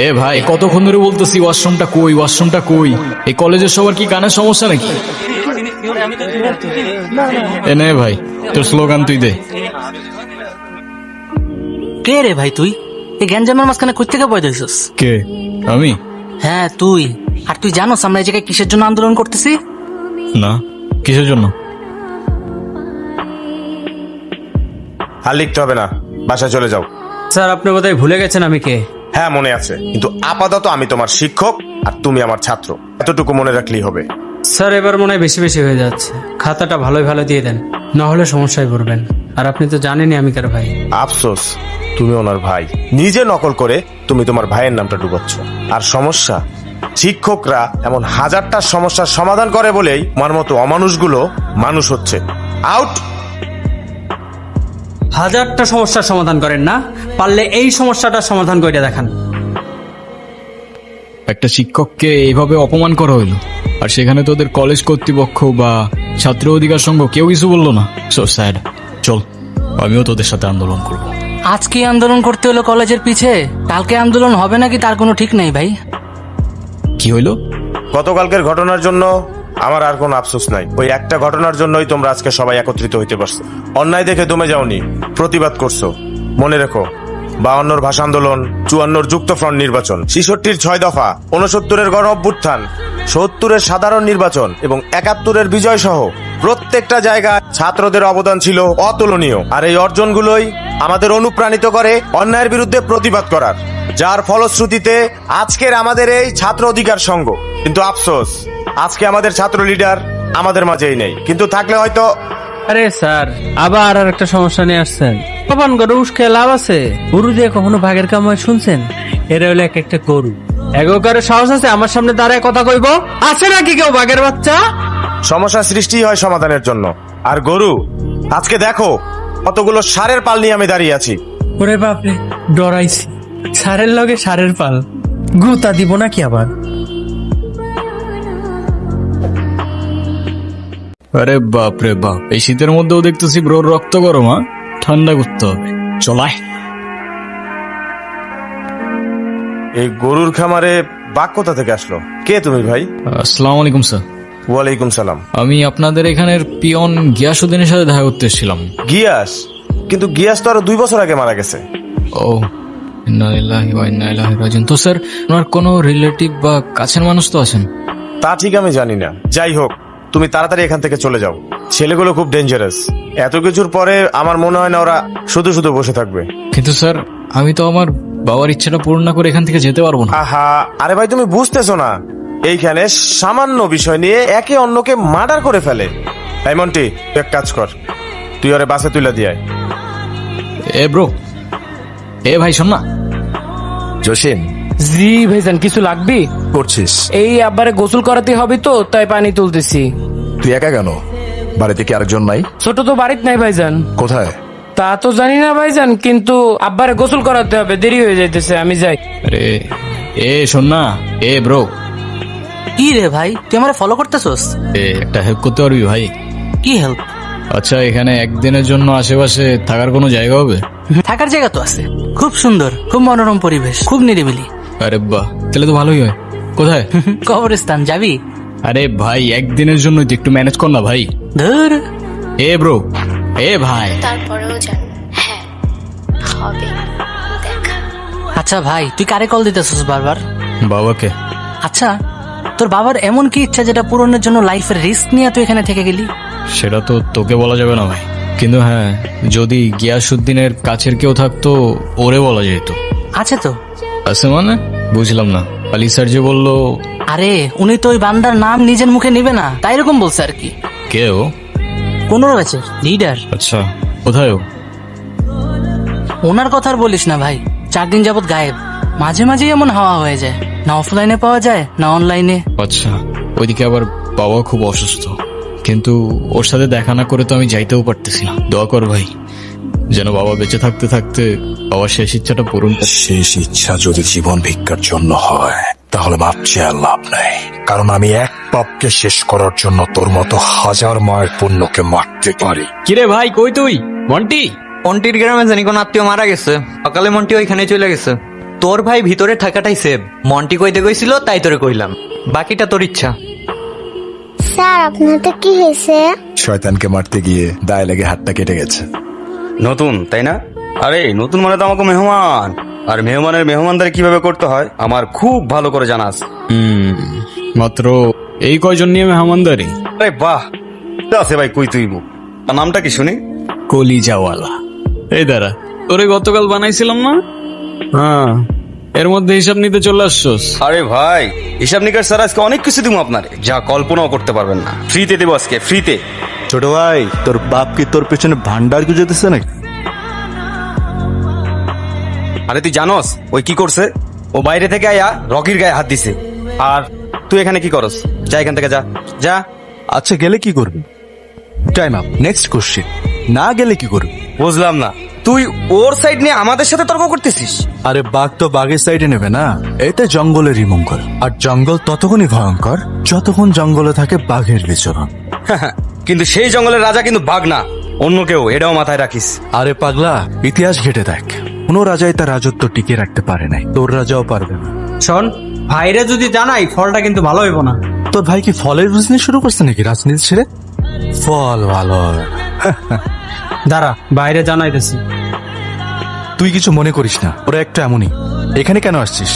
এ ভাই কতক্ষণ ধরে বলতেছি ওয়াশরুমটা কই, ওয়াশরুমটা কই। এই কলেজের সবার কি কানের সমস্যা নাকি? এ নে ভাই, তোর স্লোগান তুই দে। কে রে ভাই তুই? এই গ্যাঞ্জামের মাঝখানে কই থেকে পয়দা হইছস? কে? আমি? হ্যাঁ তুই। আর তুই জানোস আমরা এই জায়গায় কিসের জন্য আন্দোলন করতেছি? না, কিসের জন্য? আর লিখতে হবে না, বাসায় চলে যাও। স্যার আপনি বোধহয় ভুলে গেছেন আমি কে। হ্যাঁ মনে আছে, কিন্তু আপাতত আমি তোমার শিক্ষক আর তুমি আমার ছাত্র, এতটুকু মনে রাখলেই হবে। স্যার এবার মনে হয় বেশি বেশি হয়ে যাচ্ছে, খাতাটা ভালোই ভালো দিয়ে দেন, না হলে সমস্যায় পড়বেন। আর আপনি তো জানেনই আমি কার ভাই। আফসোস, তুমি ওনার ভাই, নিজে নকল করে তুমি তোমার ভাইয়ের নামটা ডুবাচ্ছ। আর সমস্যা, শিক্ষকরা এমন হাজারটা সমস্যার সমাধান করে বলেই আমার মতো অমানুষগুলো মানুষ হচ্ছে। আউট। হাজারটা সমস্যার সমাধান করেন না, পারলে এই সমস্যাটার সমাধান করে দেখান। একটা শিক্ষককে এইভাবে অপমান করা হইলো, আর সেখানে তোদের কলেজ কর্তৃপক্ষ বা ছাত্র অধিকার সংঘ কেউ কিছু বললো না। So sad. চল, আমিও তোদের সাথে আন্দোলন করব। আজকে আন্দোলন করতে হলো কলেজের পিছে, কালকে আন্দোলন হবে নাকি তার কোনো ঠিক নেই ভাই। কি হইলো? গতকালকের ঘটনার জন্য আমার আর কোনো আফসোস নাই। ওই একটা ঘটনার জন্যই তোমরা আজকে সবাই একত্রিত হইতে পারছো। অন্যায় দেখে দমে যাওনি, প্রতিবাদ করছো। মনে রেখো, 52 ভাষা আন্দোলন, 54 যুক্ত ফ্রন্ট নির্বাচন, 66 6 দফা, 69 গণ অভ্যুত্থান, 70 সাধারণ নির্বাচন এবং 71 বিজয় সহ প্রত্যেকটা জায়গায় ছাত্রদের অবদান ছিল অতুলনীয়। আর এই অর্জনগুলোই আমাদের অনুপ্রাণিত করে অন্যায়ের বিরুদ্ধে প্রতিবাদ করার, যার ফলশ্রুতিতে আজকের আমাদের এই ছাত্র অধিকার সংঘ। কিন্তু আফসোস, আজকে আমাদের ছাত্র লিডার আমাদের মাঝেই নেই, কিন্তু থাকলে হয়তো। আরে স্যার, আবার আর একটা সমস্যা নিয়ে আসছেন। প্রমাণ করে উস্কে লাভ আছে? গরু দিয়ে কখনো ভাগের কাম হয় শুনছেন? এরা হলো এক একটা গরু। এগোকারের সাহস আছে আমার সামনে দাঁড়ায় কথা কইব? আছে নাকি কেউ ভাগের বাচ্চা? সমস্যা সৃষ্টি হয় সমাধানের জন্য। আর গরু, আজকে দেখো কতগুলো সারের পাল নিয়ে আমি দাঁড়িয়ে আছি। ওরে বাপরে, ডরাইছি। সারের লগে সারের পাল, গুতা দিব নাকি আবার? আরে বাপ রে বাপ, এই শীতের মধ্যেও দেখতেছি ব্রোর রক্ত গরম। ঠান্ডা করতে হবে, চলায়। এই গরুর খামারে বাঘ কোথা থেকে আসলো? কে তুমি ভাই? আসসালামু আলাইকুম স্যার। ওয়ালাইকুম সালাম। আমি আপনাদের এখানের পিয়ন গিয়াসউদ্দিনের সাথে দেখা করতে এসেছিলাম। গিয়াস? কিন্তু গিয়াস তো আরো 2 বছর আগে মারা গেছে। ও, ইন্না লিল্লাহি ওয়া ইন্না ইলাইহি রাজিউন। তো স্যার, ওনার কোনো রিলেটিভ বা কাছের মানুষ তো আছেন? তা ঠিক আমি জানি না, যাই হোক তুমি তাড়াতাড়ি এখান থেকে চলে যাও। ছেলেগুলো খুব ডেঞ্জারাস। এত কিছুর পরে আমার মনে হয় না ওরা শুধু শুধু বসে থাকবে। কিন্তু স্যার, আমি তো আমার বাবার ইচ্ছাটা পূরণ না করে এখান থেকে যেতে পারবো না। আহা, আরে ভাই তুমি বুঝতেছো না, এইখানে সামান্য বিষয় নিয়ে একে অন্যকে মার্ডার করে ফেলে। এই মন্টি, তুই এক কাজ কর, তুই ওরে বাসে তুলে দিয়ে আয়। এ ব্রো, এ ভাই শোন না। জসিম, জি ভাইজান, কিছু লাগবে? করছিস? এই আব্বারে গোসল করাতে হবে তো, তাই পানি তুলতেছি। তুই একা কেন? বাড়িতে কি আরেকজন নাই? ছোট তো বাড়িতে নাই ভাইজান। কোথায়? তা তো জানি না ভাইজান, কিন্তু আব্বারে গোসল করাতে হবে, দেরি হয়ে যাইতেছে, আমি যাই। আরে এ শোন না, এ ব্রো। কি রে ভাই, তুই আমারে ফলো করতেছস? একটা হেল্প করতে পারবি ভাই? কি হেল্প? আচ্ছা, এখানে একদিনের জন্য আশেপাশে থাকার কোনো জায়গা হবে? থাকার জায়গা তো আছে, খুব সুন্দর, খুব মনোরম পরিবেশ, খুব নিরিবিলি। আরে বাহ, তাহলে তো ভালোই হয়। কোথায়? কবরস্থান যাবি? আরে ভাই, একদিনের জন্য তুই একটু ম্যানেজ কর না ভাই। ধর। এ ব্রো, এ ভাই। তারপরেও জান, হ্যাঁ হবে দেখা। আচ্ছা ভাই, তুই কারে কল দিতেছস বারবার? বাবাকে। আচ্ছা, তোর বাবার এমন কি ইচ্ছা যেটা পূরণের জন্য লাইফের রিস্ক নিয়ে তুই এখানে থেকে গেলি? সেটা তো তোকে বলা যাবে না ভাই, কিন্তু হ্যাঁ, যদি গিয়াসউদ্দিনের কাছের কেউ থাকতো ওরে বলা যেত। আছে তো? আছে মানে বুঝলাম না। আলী স্যার যে বললো। আরে উনি তো ওই বান্দার নাম নিজের মুখে নিবে না, তাই এরকম বলছে আর কি। কে ও? 15 ব্যাচের লিডার। আচ্ছা, কোথায় ও? ওনার কথা আর বলিস না ভাই, 4 দিন যাবত গায়েব। মাঝে মাঝে এমন হাওয়া হয়ে যায়, না অফলাইনে পাওয়া যায় না অনলাইনে। আচ্ছা, ওইদিকে আবার বাবা খুব অসুস্থ, কিন্তু ওর সাথে দেখা না করে তো আমি যাইতেও পারতেছি না। দোয়া কর ভাই, যেন বাবা বেঁচে থাকতে থাকতে বাবার শেষ ইচ্ছাটা পূরণ। শেষ ইচ্ছা যদি জীবন ভিক্ষার জন্য হয়, তাহলে ভাবছি আর লাভ নাই। কারণ আমি এক পাপকে শেষ করার জন্য তোর মতো হাজার মায়ের পুণ্যকে মারতে পারি। কিরে ভাই, কই তুই? মন্টি? মন্টির গ্রামে জানি কোন আত্মীয় মারা গেছে, সকালে মন্টি ওইখানে চলে গেছে। তোর ভাই ভিতরে থাকাটাই সেভ। মন্টি কইতে কইছিল তাই তোরে কইলাম, বাকিটা তোর ইচ্ছা। স্যার আপনাদের কি হয়েছে? শয়তানকে মারতে গিয়ে দায় লেগে হাতটা কেটে গেছে। নতুন তাই না? আরে নতুন মানে তো আমাকে মেহমান, আর মেহমানের মেহমানদারি কিভাবে করতে হয় আমার খুব ভালো করে জানা আছে। মাত্র এই কয়জন নিয়ে মেহমানদারি? আরে বাহ, আছে ভাই কই তুই নামটা কি শুনি? কলিজাওয়ালা। এই দাঁড়া, তোরে গতকাল বানাইছিলাম না? হ্যাঁ, এর মধ্যে হিসাব নিতে চলে আসছোস। আরে ভাই হিসাব নিকাশ স্যার আজকে অনেক কিছু দিব আপনারে, যা কল্পনাও করতে পারবেন না। ফ্রিতে দেবো আজকে, ফ্রিতে। ছোট ভাই, তোর বাপ কি তোর পেছনে ভান্ডার গুজেতেছে নাকি? আরে তুই জানোস ওই কি করছে? ও বাইরে থেকে আয়া রকির গায়ে হাত দিছে। আর তুই এখানে কি করস? যা এখান থেকে, যা যা। আচ্ছা গেলে কি করবি? Time up, next question. না গেলে কি করবি? বুঝলাম না, তুই ওর সাইড নিয়ে আমাদের সাথে তর্ক করতেছিস? আরে বাঘ তো বাঘের সাইডে নেবে না, এতে জঙ্গলেরই মঙ্গল। আর জঙ্গল ততক্ষণই ভয়ঙ্কর যতক্ষণ জঙ্গলে থাকে বাঘের বিচরণ। কিন্তু সেই জঙ্গলের রাজা কিন্তু বাঘ না, অন্য কেউ, এটাও মাথায় রাখিস। আরে পাগলা, ইতিহাস ঘেটে দেখ, কোনো রাজাই তার রাজত্ব টিকে রাখতে পারে নাই, তোর রাজাও পারবে না। শোন, ভাইরে যদি জানাই ফলটা কিন্তু ভালো হইব না। তোর ভাই কি ফলের বিজনেস শুরু করছে নাকি রাজনীতি ছেড়ে? ফল ভালো হবে। দাঁড়া, বাইরে জানাইতেছি। তুই কিছু মনে করিস না, ওরা একটা এমনই। এখানে কেন আসছিস?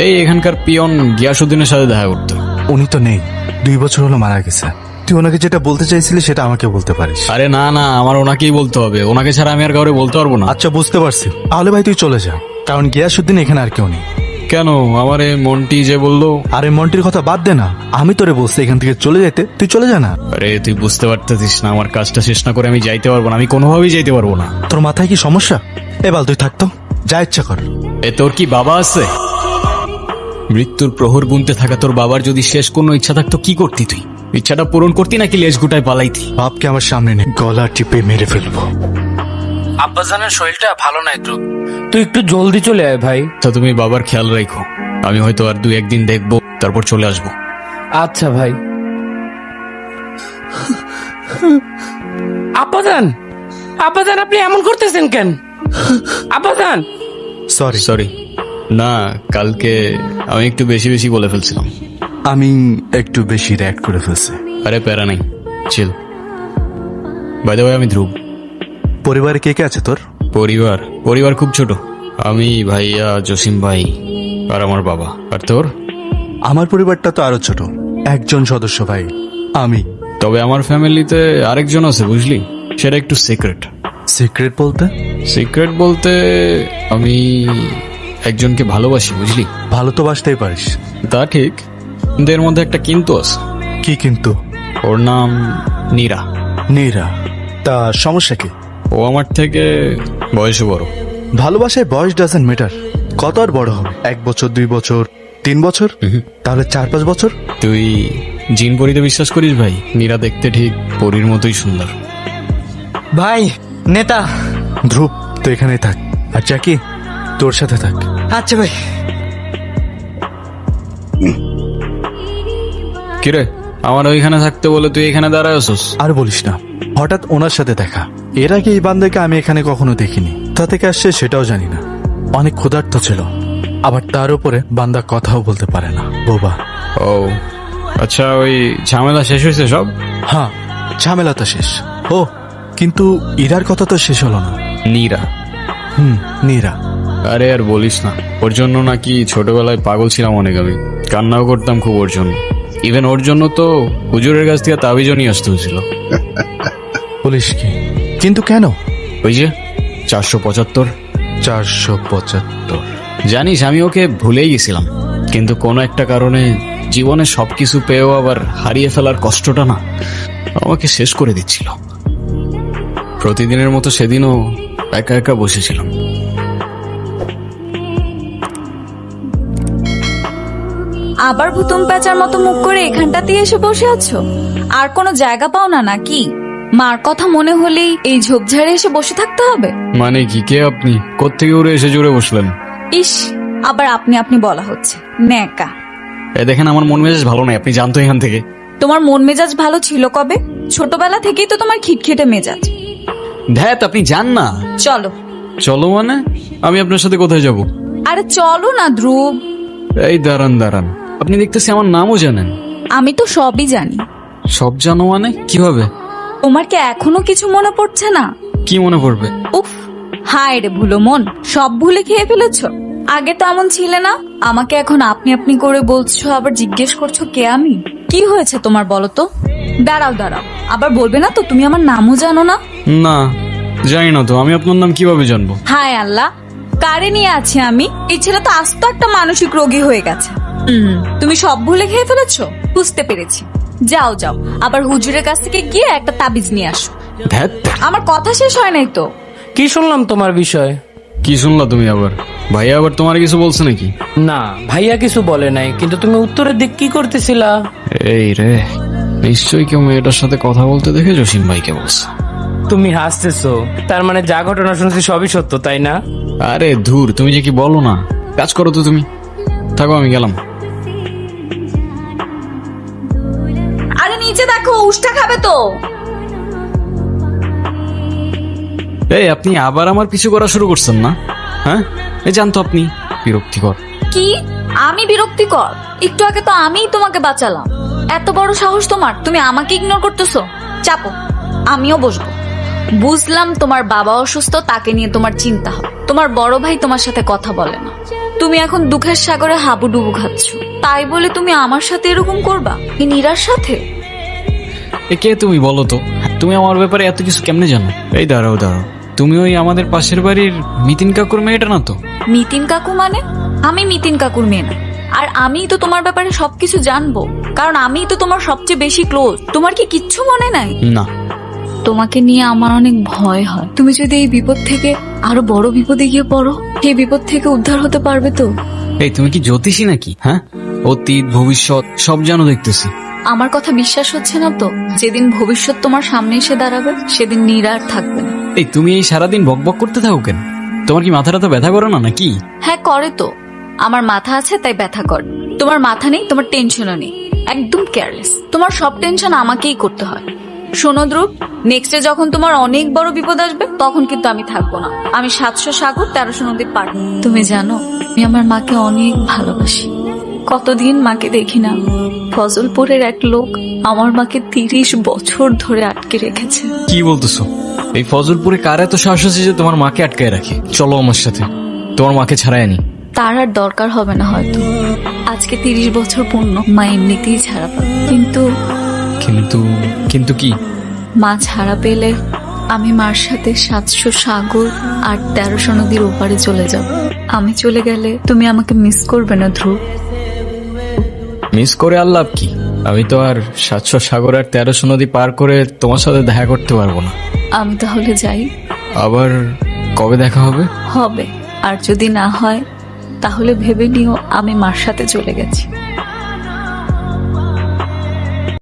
এই এখানকার পিয়ন গিয়াসুদ্দিনের সাথে দেখা করতে। উনি তো নেই, 2 বছর হলো মারা গেছে। তুই ওনাকে যেটা বলতে চাইছিলি সেটা আমাকে বলতে পারিস। আরে না না, আমার ওনাকেই বলতে হবে, ওনাকে ছাড়া আমি আর কাউরে বলতে পারবো না। আচ্ছা বুঝতে পারছি, তাহলে ভাই তুই চলে যা, কারণ গিয়াসুদ্দিন এখানে আর কেউ নেই। কেন? আমার এই মন্টি যে বললো। আরে মন্টির কথা বাদ দে না, আমি তোরে বলছি এখান থেকে চলে যেতে, তুই চলে যা না। আরে তুই বুঝতে পারতেছিস না, আমার কাজটা শেষ না করে আমি যাইতে পারবো না, আমি কোনোভাবেই যাইতে পারবো না। তোর মাথায় কি সমস্যা? এবার তুই থাকতো, যা ইচ্ছা কর। এ তোর কি বাবা আছে? মৃত্যুর প্রহর গুনতে থাকা তোর বাবার যদি শেষ কোনো ইচ্ছা থাকতো কি করতি তুই? ইচ্ছাটা পূরণ করতি নাকি লেজ গুটায় পালাইতি? বাপকে আমার সামনে নে, গলা টিপে মেরে ফেলবো। আব্বাজানের শরীরটা ভালো নাই তো। তুই একটু জলদি চলে আয় ভাই। তা তুমি বাবার খেয়াল রাখো, আমি হয়তো আর 2-1 দিন দেখবো, তারপর চলে আসবো। আচ্ছা ভাই। আব্বাজান, আব্বাজান আপনি এমন করতেছেন কেন? আব্বাজান। সরি। সরি না, কালকে আমি একটু বেশি বেশি বলে ফেলছিলাম। আমি একটু বেশি রিঅ্যাক্ট করে ফেলছি। আরে প্যারা নাই, চিল। বাই দ্য ওয়ে, আমি ধ্রুব। পরিবারে কে কে আছে তোর? পরিবার খুব ছোট, আমি, ভাইয়া, জসিম ভাই আর আমার বাবা। আর তোর? আমার পরিবারটা তো আরো ছোট, একজন সদস্য ভাই, আমি। তবে আমার ফ্যামিলিতে আরেকজন আছে বুঝলি, সেটা একটু সিক্রেট। সিক্রেট বলতে? সিক্রেট বলতে আমি একজনকে ভালোবাসি বুঝলি। ভালো তো বাসতেই পারিস। তা ঠিক, কিন্তু এর মধ্যে একটা কিন্তু আছে। কি কিন্তু? ওর নাম নীরা। নীরা? তা সমস্যা কি? ও আমার থেকে বয়সে বড়। ভালোবাসায় বয়স ডাজেন্ট ম্যাটার। কত আর বড় হবে? 1 বছর, 2 বছর, 3 বছর, তাহলে 4-5 বছর? তুই জিন পরিতে বিশ্বাস করিস ভাই? নীরা দেখতে ঠিক পরীর মতোই সুন্দর। ভাই নেতা। ধ্রুব তো এখানেই থাক, আর জ্যাকি তোর সাথে থাক। আচ্ছা ভাই। কিরে, আমার ওইখানে থাকতে বলে তুই এখানে দাঁড়ায় আছিস? আর বলিস না, হঠাৎ ওনার সাথে দেখা। এর আগে এই বান্দাকে আমি এখানে কখনো দেখিনি, কোথা থেকে আসছে সেটাও জানি না। অনেক ক্ষুধার্ত ছিল, আবার তার উপরে বান্দা কথাও বলতে পারে না, বোবা। ও আচ্ছা, ওই ঝামেলা শেষ হয়েছে সব? হ্যাঁ, ঝামেলা তো শেষ। ও কিন্তু ইরার কথা তো শেষ হলো না। নীরা? নীরা। আরে আর বলিস না, ওর জন্য নাকি ছোটবেলায় পাগল ছিলাম অনেক, আমি কান্নাও করতাম খুব ওর জন্য। ইভেন ওর জন্য তো হুজুরের কাছ থেকে তাবিজও নিয়ে আসতে হয়েছিল। বলিস কি? কিন্তু কেন? ওই যে 475। 475? জানিস আমি ওকে ভুলেই গেছিলাম, কিন্তু কোনো একটা কারণে জীবনে সবকিছু পেয়েও আবার হারিয়ে ফেলার কষ্টটা না আমাকে শেষ করে দিচ্ছিল। প্রতিদিনের মতো সেদিনও একা একা বসেছিলাম। আবার ভুতুম প্যাঁচার মতো মুখ করে এখানটাতেই এসে বসে আছো? আর কোনো জায়গা পাও না নাকি? মার কথা মনে হলেই এই ঝোপঝাড়ে এসে বসে থাকতে হবে? মানে কি, কে আপনি? কোত্থেকে উড়ে এসে জুড়ে বসলেন? ইস, আবার আপনি আপনি বলা হচ্ছে, ন্যাকা। এ দেখেন, আমার মন মেজাজ ভালো নাই, আপনি জানতো এখান থেকে। তোমার মন মেজাজ ভালো ছিল কবে? ছোটবেলা থেকেই তো তোমার খিটখিটে মেজাজ। ধ্যাত, আপনি যান না। চলো। চলো মানে? আমি আপনার সাথে কোথায় যাব? আরে চলো না ধ্রুব। এই দাঁড়ান দাঁড়ান, আপনি দেখতেছি আমার নামও জানেন। আমি তো সবই জানি। সব জানো মানে কিভাবে? তোমার কি এখনো কিছু মনে পড়ছে না? কি মনে পড়বে? উফ, হায় রে ভুলো মন, সব ভুলে খেয়ে ফেলেছো। আগে তো এমন ছিলে না, আমাকে এখন আপনি আপনি করে বলছো, আবার জিজ্ঞেস করছো কে আমি। কি হয়েছে তোমার বলো তো? দাঁড়াও দাঁড়াও, আবার বলবে না তো তুমি আমার নামও জানো না? না জানি না তো, আমি আপনার নাম কিভাবে জানবো? হায় আল্লাহ, কারে নিয়ে আছি আমি? এই ছেলে তো আস্ত একটা মানসিক রোগী হয়ে গেছে। তুমি সব ভুলে খেয়ে ফেলেছো, বুঝতে পেরেছি। যাও যাও, আবার হুজুরের কাছ থেকে গিয়ে একটা তাবিজ নিয়ে আসো। ধ্যাৎ, আমার কথা শেষ হয় নাই তো। কি শুনলাম তোমার বিষয়? কি শুনলা তুমি আবার? ভাইয়া আবার তোমার কিছু বলছে নাকি? না, ভাইয়া কিছু বলে নাই, কিন্তু তুমি উত্তরের দিক কি করতেছিলা? এই রে, নিশ্চয়ই কেউ মেয়েটার সাথে কথা বলতে দেখে জসিম ভাইকে বলছে। তুমি হাসতেছো, তার মানে যা ঘটনা শুনছি সবই সত্য, তাই না? আরে ধুর, তুমি যে কি বলো না। কাজ করো তো তুমি, থাকো আমি গেলাম। আরে নিচে দেখো, উষ্টা খাবে তো। এই আপনি আবার আমার পিছু করা শুরু করছেন না? হ্যাঁ, এই জানতো আপনি বিরক্তিকর। কি? আমি বিরক্তিকর? একটু আগে তো আমিই তোমাকে বাঁচালাম। এত বড় সাহস তোমার, তুমি আমাকে ইগনোর করতেছো। চাপো, আমিও বসবো। বুঝলাম তোমার বাবা অসুস্থ, তাকে নিয়ে তোমার চিন্তা হয়। তোমার বড় ভাই তোমার সাথে কথা বলে না, তুমি এখন দুঃখের সাগরে হাবুডুবু খাচ্ছ। তাই বলে তুমি আমার সাথে এরকম করবা? এই নীরার সাথে? এ কে তুমি বলো তো? তুমি আমার ব্যাপারে এত কিছু কেমনে জানো? এই দাঁড়াও দাঁড়াও, তুমি ওই আমাদের পাশের বাড়ির মিতিন কাকুর মেয়েটা না তো? মিতিন কাকু মানে? আমি মিতিন কাকুর মেয়ে না। আর আমিই তো তোমার ব্যাপারে সবকিছু জানবো, কারণ আমিই তো তোমার সবচেয়ে বেশি ক্লোজ। তোমার কি কিচ্ছু মনে নাই? না। তোমাকে নিয়ে আমার অনেক ভয় হয়। তুমি যদি এই বিপদ থেকে আরো বড় বিপদে গিয়ে পড়ো, এই বিপদ থেকে উদ্ধার হতে পারবে তো? এই তুমি কি জ্যোতিষী নাকি? হ্যাঁ, অতীত ভবিষ্যৎ সব জানো দেখতেছি। আমার কথা বিশ্বাস হচ্ছে না তো? যেদিন ভবিষ্যৎ তোমার সামনে এসে দাঁড়াবে, সেদিন নীরার থাকবে না। এই তুমি এই সারাদিন বকবক করতে থাকো কেন? তোমার কি মাথাটা তো ব্যথা করে না নাকি? হ্যাঁ করে তো। আমার মাথা আছে তাই ব্যথা করে। তোমার মাথা নেই, তোমার টেনশনও নেই, একদম কেয়ারলেস। তোমার সব টেনশন আমাকেই করতে হয়। শোনো ধ্রুব, নেক্সটে যখন তোমার অনেক বড় বিপদ আসবে, তখন কিন্তু আমি থাকবো না। আমি 700 সাগর 1300 নদী পার। তুমি জানো, আমি আমার মাকে অনেক ভালোবাসি। কতদিন মাকে দেখি না। ফজলপুরের এক লোক আমার মাকে 30 বছর ধরে আটকে রেখেছে। কি বলতেছো? এই ফজলপুরে কার এত সাহস আছে যে তোমার মাকে আটকায় রাখে? চলো আমার সাথে, তোমার মাকে ছাড়াই আনি। তার আর দরকার হবে না হয়তো। আজকে 30 বছর পূর্ণ, মা এমনিতেই ছাড়া পাবে। কিন্তু কিন্তু কিন্তু কি? মা ছাড়া পেলে আমি মার সাথে 700 সাগর আর 1300 নদীর ওপারে চলে যাব। আমি চলে গেলে তুমি আমাকে মিস করবে না ধ্রুব? মিস করে আর লাভ কি? আমি তো আর 700 সাগর আর 1300 নদী পার করে তোমার সাথে দেখা করতে পারবো না। আমি তাহলে যাই। আবার কবে দেখা হবে? হবে, আর যদি না হয় তাহলে ভেবে নিও আমি মার সাথে চলে গেছি।